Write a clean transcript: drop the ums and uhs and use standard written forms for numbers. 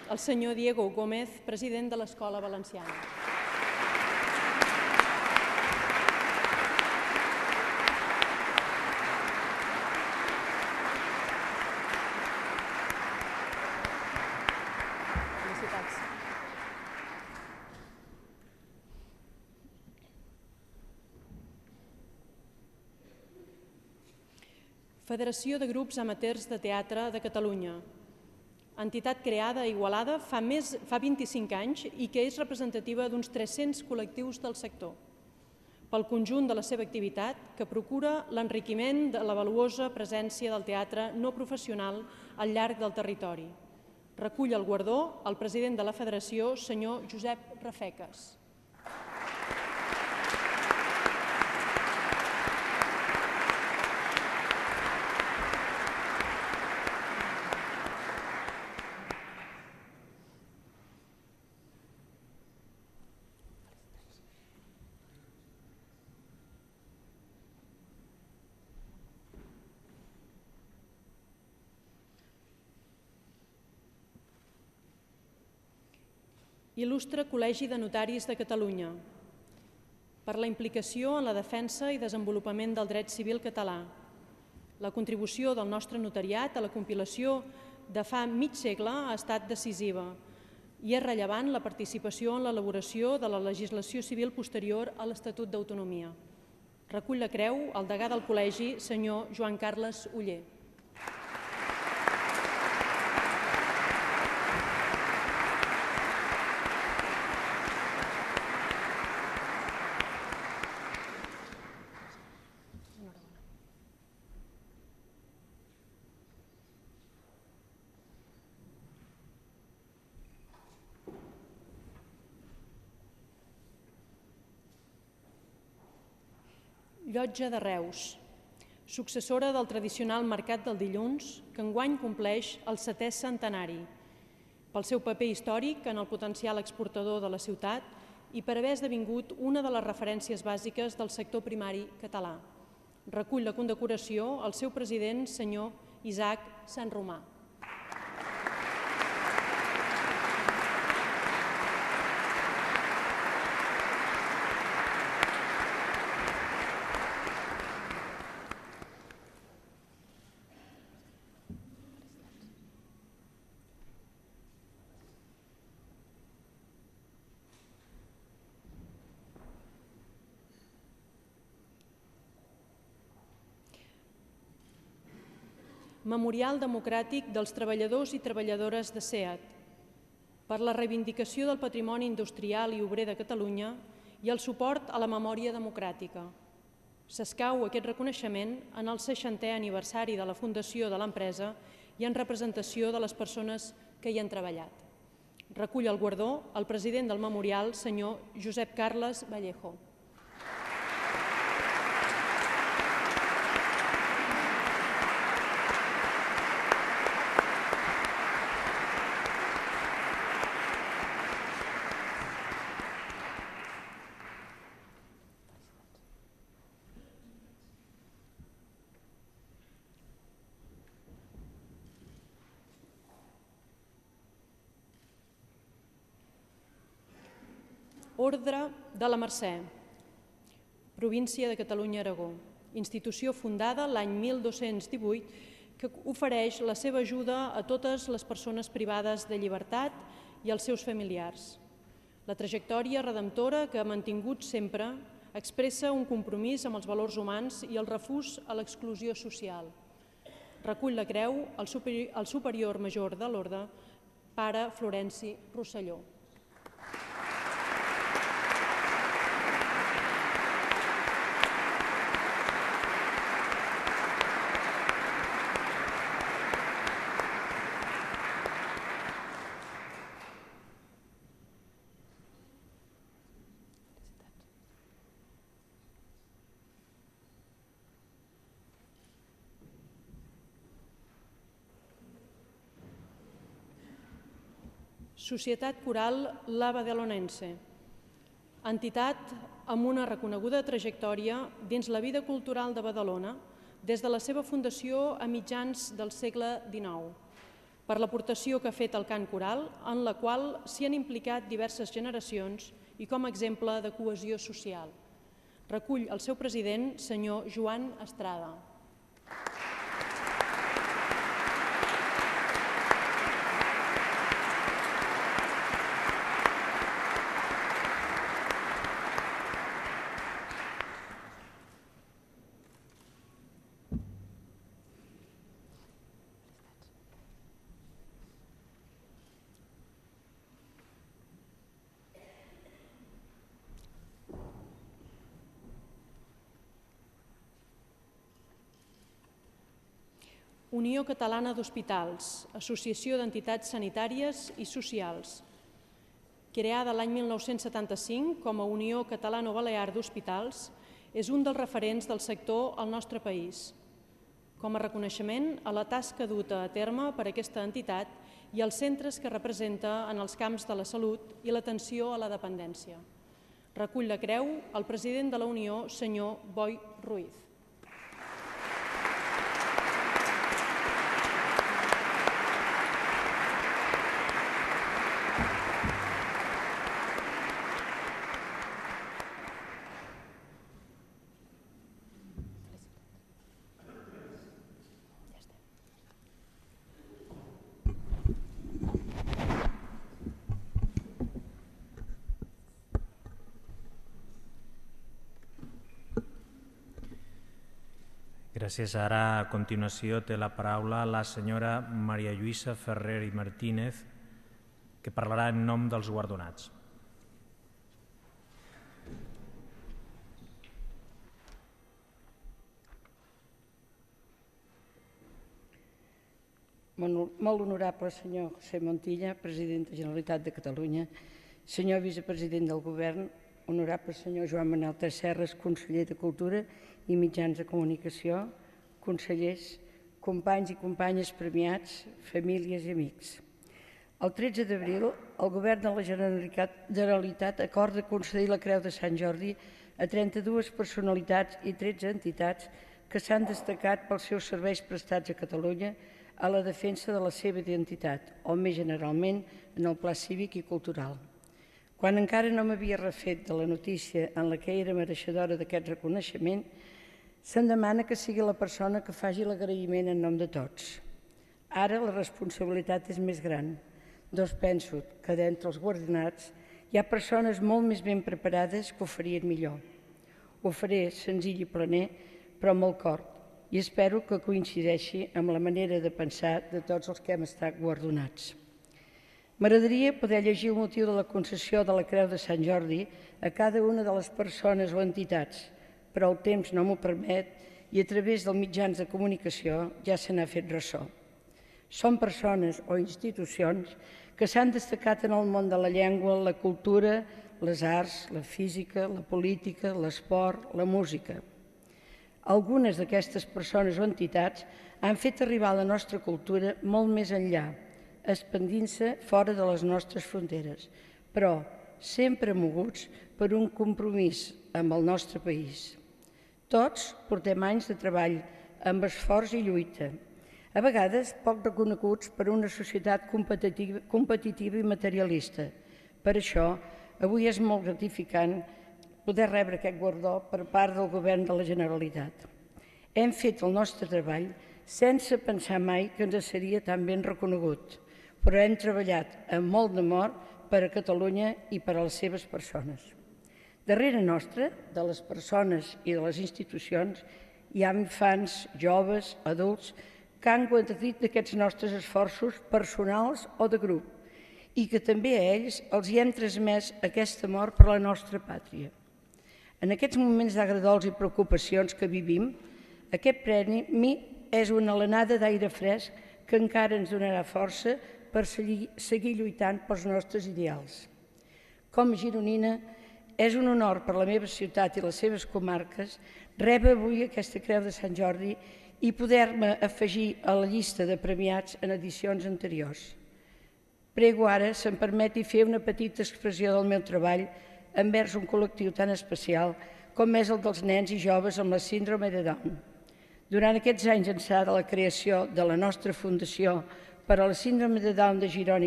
el senyor Diego Gómez, president de l'Escola Valenciana. Felicitats. Federació de Grups Amateurs de Teatre de Catalunya, entitat creada a Igualada fa 25 anys i que és representativa d'uns 300 col·lectius del sector, pel conjunt de la seva activitat que procura l'enriquiment de la valuosa presència del teatre no professional al llarg del territori. Recull el guardó el president de la Federació, senyor Josep Rafeques. Il·lustre Col·legi de Notaris de Catalunya, per la implicació en la defensa i desenvolupament del dret civil català, la contribució del nostre notariat a la compilació de fa mig segle ha estat decisiva i és rellevant la participació en l'elaboració de la legislació civil posterior a l'Estatut d'Autonomia. Recull la creu el degà del Col·legi, senyor Joan Carles Oller. Llotja de Reus, successora del tradicional Mercat del Dilluns, que enguany compleix el 7è centenari, pel seu paper històric en el potencial exportador de la ciutat i per haver esdevingut una de les referències bàsiques del sector primari català. Recull la condecoració el seu president, senyor Isaac Sanromà. Memorial Democràtic dels Treballadors i Treballadores de SEAT, per la reivindicació del patrimoni industrial i obrer de Catalunya i el suport a la memòria democràtica. S'escau aquest reconeixement en el 60è aniversari de la fundació de l'empresa i en representació de les persones que hi han treballat. Recull el guardó el president del memorial, senyor Josep Carles Vallejo. Ordre de la Mercè, província de Catalunya-Aragó, institució fundada l'any 1218 que ofereix la seva ajuda a totes les persones privades de llibertat i als seus familiars. La trajectòria redemptora que ha mantingut sempre expressa un compromís amb els valors humans i el refús a l'exclusió social. Recull la creu el superior major de l'orde, pare Florenci Rosselló. Societat Coral La Badalonense, entitat amb una reconeguda trajectòria dins la vida cultural de Badalona des de la seva fundació a mitjans del segle XIX. per l'aportació que ha fet al cant coral, en la qual s'hi han implicat diverses generacions i com a exemple de cohesió social. Recull el seu president, senyor Joan Estrada. Unió Catalana d'Hospitals, associació d'entitats sanitàries i socials. Creada l'any 1975 com a Unió Catalano-Balear d'Hospitals, és un dels referents del sector al nostre país. Com a reconeixement a la tasca duta a terme per aquesta entitat i als centres que representa en els camps de la salut i l'atenció a la dependència. Recull la creu el president de la Unió, senyor Boi Ruiz. Gràcies. Ara, a continuació, té la paraula la senyora Maria Lluïsa Ferrer i Martínez, que parlarà en nom dels guardonats. Molt honorable senyor José Montilla, president de la Generalitat de Catalunya, senyor vicepresident del Govern, honorable senyor Joan Manel Tresserras, conseller de Cultura i Mitjans de Comunicació, consellers, companys i companyes premiats, famílies i amics. El 13 d'abril, el Govern de la Generalitat acorda concedir la Creu de Sant Jordi a 32 personalitats i 13 entitats que s'han destacat pels seus serveis prestats a Catalunya a la defensa de la seva identitat, o més generalment en el pla cívic i cultural. Quan encara no m'havia refet de la notícia en la que era mereixedora d'aquest reconeixement, se'm demana que sigui la persona que faci l'agraïment en nom de tots. Ara la responsabilitat és més gran, doncs penso que d'entre els guardonats hi ha persones molt més ben preparades que ho farien millor. Ho faré senzill i planer, però amb el cor, i espero que coincideixi amb la manera de pensar de tots els que hem estat guardonats. M'agradaria poder llegir el motiu de la concessió de la Creu de Sant Jordi a cada una de les persones o entitats, però el temps no m'ho permet i a través dels mitjans de comunicació ja se n'ha fet ressò. Són persones o institucions que s'han destacat en el món de la llengua, la cultura, les arts, la física, la política, l'esport, la música. Algunes d'aquestes persones o entitats han fet arribar la nostra cultura molt més enllà, expandint-se fora de les nostres fronteres, però sempre moguts per un compromís amb el nostre país. Tots portem anys de treball, amb esforç i lluita, a vegades poc reconeguts per una societat competitiva i materialista. Per això, avui és molt gratificant poder rebre aquest guardó per part del Govern de la Generalitat. Hem fet el nostre treball sense pensar mai que ens seria tan ben reconegut, però hem treballat amb molt d'amor per a Catalunya i per a les seves persones. Darrere nostre, de les persones i de les institucions, hi ha infants, joves, adults, que han guanyat d'aquests nostres esforços personals o de grup i que també a ells els hi hem transmès aquest amor per la nostra pàtria. En aquests moments d'agradols i preocupacions que vivim, aquest premi és una alenada d'aire fresc que encara ens donarà força per seguir lluitant pels nostres ideals. Com a gironina, és un honor per la meva ciutat i les seves comarques rebre avui aquesta Creu de Sant Jordi i poder-me afegir a la llista de premiats en edicions anteriors. Prego ara se'm permeti fer una petita expressió del meu treball envers un col·lectiu tan especial com és el dels nens i joves amb la síndrome de Down. Durant aquests anys ençà de la creació de la nostra Fundació per a la síndrome de Down de Girona